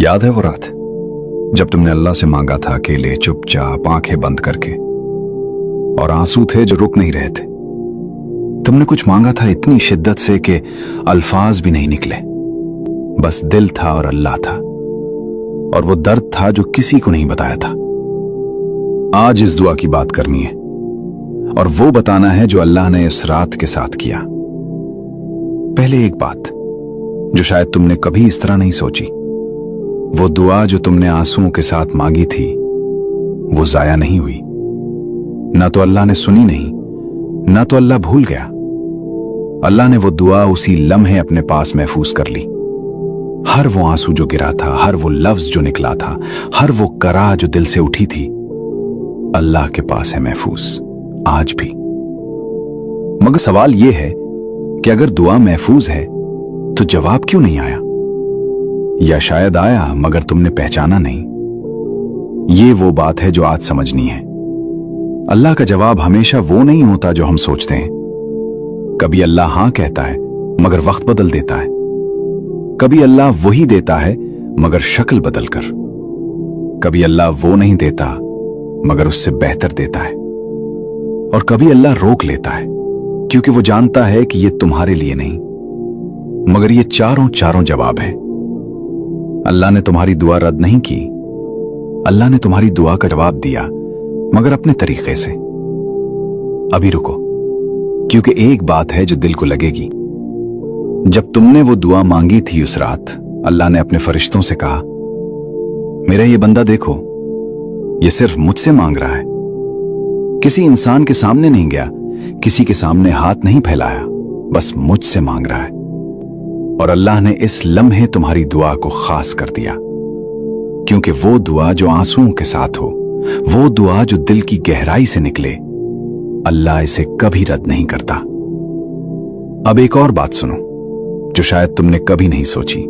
याद है वो रात जब तुमने अल्लाह से मांगा था अकेले चुपचाप आंखें बंद करके, और आंसू थे जो रुक नहीं रहे थे। तुमने कुछ मांगा था इतनी शिद्दत से कि अल्फाज भी नहीं निकले, बस दिल था और अल्लाह था, और वो दर्द था जो किसी को नहीं बताया था। आज इस दुआ की बात करनी है और वो बताना है जो अल्लाह ने इस रात के साथ किया। पहले एक बात जो शायद तुमने कभी इस तरह नहीं सोची, वो दुआ जो तुमने आंसुओं के साथ मांगी थी वो जाया नहीं हुई। ना तो अल्लाह ने सुनी नहीं, ना तो अल्लाह भूल गया। अल्लाह ने वो दुआ उसी लम्हे अपने पास महफूज कर ली। हर वो आंसू जो गिरा था, हर वो लफ्ज जो निकला था, हर वो करा जो दिल से उठी थी, अल्लाह के पास है महफूज आज भी। मगर सवाल यह है कि अगर दुआ महफूज है तो जवाब क्यों नहीं आया? या शायद आया मगर तुमने पहचाना नहीं। ये वो बात है जो आज समझनी है। अल्लाह का जवाब हमेशा वो नहीं होता जो हम सोचते हैं। कभी अल्लाह हां कहता है मगर वक्त बदल देता है। कभी अल्लाह वही देता है मगर शक्ल बदल कर। कभी अल्लाह वो नहीं देता मगर उससे बेहतर देता है। और कभी अल्लाह रोक लेता है क्योंकि वो जानता है कि ये तुम्हारे लिए नहीं। मगर ये चारों जवाब है। अल्लाह ने तुम्हारी दुआ रद्द नहीं की, अल्लाह ने तुम्हारी दुआ का जवाब दिया, मगर अपने तरीके से। अभी रुको, क्योंकि एक बात है जो दिल को लगेगी। जब तुमने वो दुआ मांगी थी उस रात, अल्लाह ने अपने फरिश्तों से कहा, मेरा ये बंदा देखो, ये सिर्फ मुझसे मांग रहा है। किसी इंसान के सामने नहीं गया, किसी के सामने हाथ नहीं फैलाया, बस मुझसे मांग रहा है। और अल्लाह ने इस लम्हे तुम्हारी दुआ को खास कर दिया, क्योंकि वो दुआ जो आंसुओं के साथ हो, वो दुआ जो दिल की गहराई से निकले, अल्लाह इसे कभी रद्द नहीं करता। अब एक और बात सुनो जो शायद तुमने कभी नहीं सोची।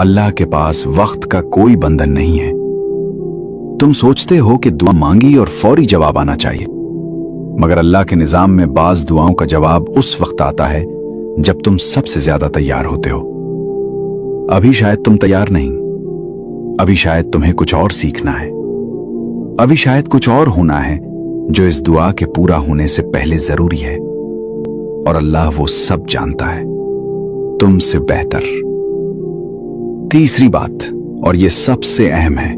अल्लाह के पास वक्त का कोई बंधन नहीं है। तुम सोचते हो कि दुआ मांगी और फौरी जवाब आना चाहिए, मगर अल्लाह के निजाम में बाज दुआओं का जवाब उस वक्त आता है जब तुम सबसे ज्यादा तैयार होते हो। अभी शायद तुम तैयार नहीं, अभी शायद तुम्हें कुछ और सीखना है, अभी शायद कुछ और होना है जो इस दुआ के पूरा होने से पहले जरूरी है। और अल्लाह वो सब जानता है, तुमसे बेहतर। तीसरी बात, और ये सबसे अहम है,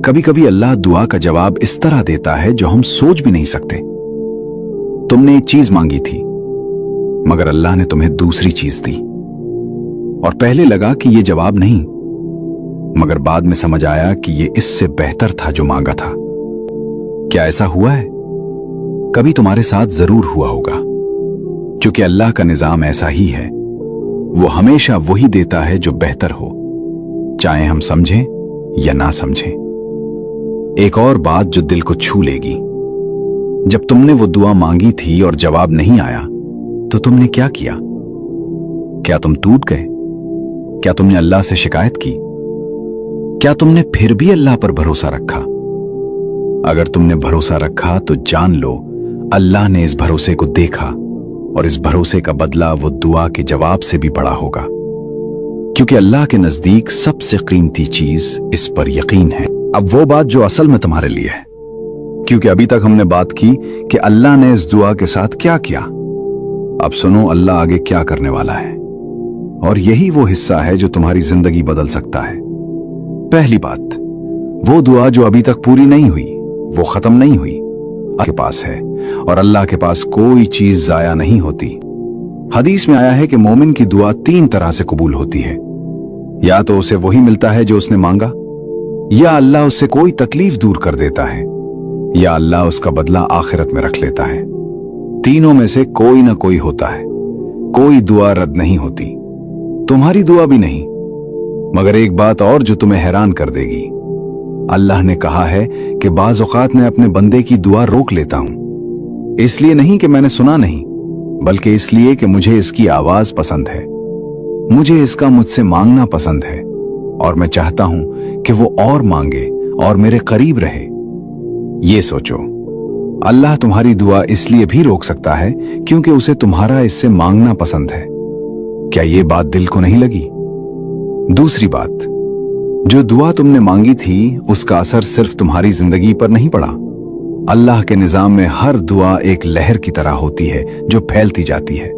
कभी कभी अल्लाह दुआ का जवाब इस तरह देता है जो हम सोच भी नहीं सकते। तुमने एक चीज मांगी थी मगर अल्लाह ने तुम्हें दूसरी चीज दी, और पहले लगा कि यह जवाब नहीं, मगर बाद में समझ आया कि यह इससे बेहतर था जो मांगा था। क्या ऐसा हुआ है? कभी तुम्हारे साथ जरूर हुआ होगा, क्योंकि अल्लाह का निजाम ऐसा ही है। वो हमेशा वही देता है जो बेहतर हो, चाहे हम समझें या ना समझें। एक और बात जो दिल को छू लेगी, जब तुमने वो दुआ मांगी थी और जवाब नहीं आया तो तुमने क्या किया? क्या तुम टूट गए? क्या तुमने अल्लाह से शिकायत की? क्या तुमने फिर भी अल्लाह पर भरोसा रखा? अगर तुमने भरोसा रखा तो जान लो अल्लाह ने इस भरोसे को देखा, और इस भरोसे का बदला वो दुआ के जवाब से भी बड़ा होगा, क्योंकि अल्लाह के नजदीक सबसे कीमती चीज इस पर यकीन है। अब वो बात जो असल में तुम्हारे लिए है, क्योंकि अभी तक हमने बात की कि अल्लाह ने इस दुआ के साथ क्या किया। अब सुनो अल्लाह आगे क्या करने वाला है, और यही वो हिस्सा है जो तुम्हारी जिंदगी बदल सकता है। पहली बात, वो दुआ जो अभी तक पूरी नहीं हुई, वो खत्म नहीं हुई, अल्लाह के पास है, और अल्लाह के पास कोई चीज जाया नहीं होती। हदीस में आया है कि मोमिन की दुआ 3 तरह से कबूल होती है। या तो उसे वही मिलता है जो उसने मांगा, या अल्लाह उससे कोई तकलीफ दूर कर देता है, या अल्लाह उसका बदला आखिरत में रख लेता है। तीनों में से कोई ना कोई होता है। कोई दुआ रद्द नहीं होती, तुम्हारी दुआ भी नहीं। मगर एक बात और जो तुम्हें हैरान कर देगी, अल्लाह ने कहा है कि बाज़ औक़ात मैं अपने बंदे की दुआ रोक लेता हूं, इसलिए नहीं कि मैंने सुना नहीं, बल्कि इसलिए कि मुझे इसकी आवाज पसंद है, मुझे इसका मुझसे मांगना पसंद है, और मैं चाहता हूं कि वो और मांगे और मेरे करीब रहे। ये सोचो, अल्लाह तुम्हारी दुआ इसलिए भी रोक सकता है क्योंकि उसे तुम्हारा इससे मांगना पसंद है। क्या ये बात दिल को नहीं लगी? दूसरी बात, जो दुआ तुमने मांगी थी उसका असर सिर्फ तुम्हारी जिंदगी पर नहीं पड़ा। अल्लाह के निजाम में हर दुआ एक लहर की तरह होती है जो फैलती जाती है।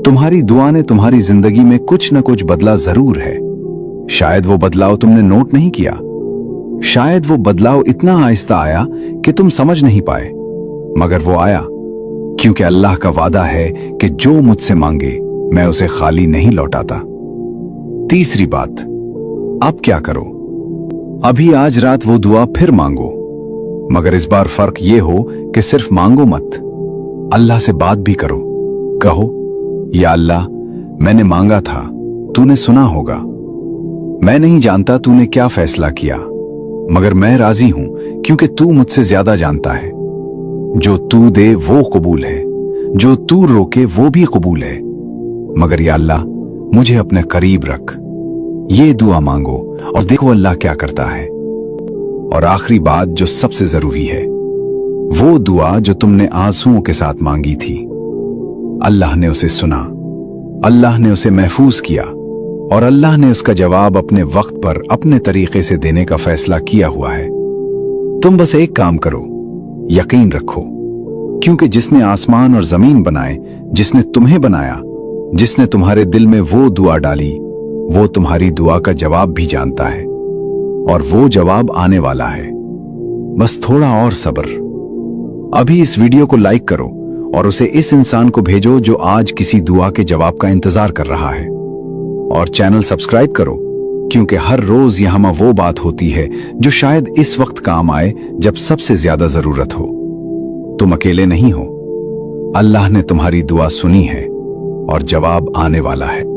तुम्हारी दुआ ने तुम्हारी जिंदगी में कुछ न कुछ बदला जरूर है। शायद वो बदलाव तुमने नोट नहीं किया, शायद वो बदलाव इतना आहिस्ता आया कि तुम समझ नहीं पाए, मगर वो आया, क्योंकि अल्लाह का वादा है कि जो मुझसे मांगे मैं उसे खाली नहीं लौटाता। तीसरी बात, अब क्या करो? अभी आज रात वो दुआ फिर मांगो, मगर इस बार फर्क ये हो कि सिर्फ मांगो मत, अल्लाह से बात भी करो। कहो, या अल्लाह, मैंने मांगा था, तूने सुना होगा। मैं नहीं जानता तूने क्या फैसला किया, मगर मैं राजी हूं क्योंकि तू मुझसे ज्यादा जानता है। जो तू दे वो कबूल है, जो तू रोके वो भी कबूल है, मगर या अल्लाह मुझे अपने करीब रख। ये दुआ मांगो और देखो अल्लाह क्या करता है। और आखिरी बात जो सबसे जरूरी है, वो दुआ जो तुमने आंसुओं के साथ मांगी थी, अल्लाह ने उसे सुना, अल्लाह ने उसे महफूज किया और अल्लाह ने उसका जवाब अपने वक्त पर अपने तरीके से देने का फैसला किया हुआ है। तुम बस एक काम करो, यकीन रखो, क्योंकि जिसने आसमान और जमीन बनाए, जिसने तुम्हें बनाया, जिसने तुम्हारे दिल में वो दुआ डाली, वो तुम्हारी दुआ का जवाब भी जानता है और वो जवाब आने वाला है। बस थोड़ा और सब्र। अभी इस वीडियो को लाइक करो और उसे इस इंसान को भेजो जो आज किसी दुआ के जवाब का इंतजार कर रहा है। और चैनल सब्सक्राइब करो, क्योंकि हर रोज यहां वो बात होती है जो शायद इस वक्त काम आए जब सबसे ज्यादा जरूरत हो। तुम अकेले नहीं हो, अल्लाह ने तुम्हारी दुआ सुनी है और जवाब आने वाला है।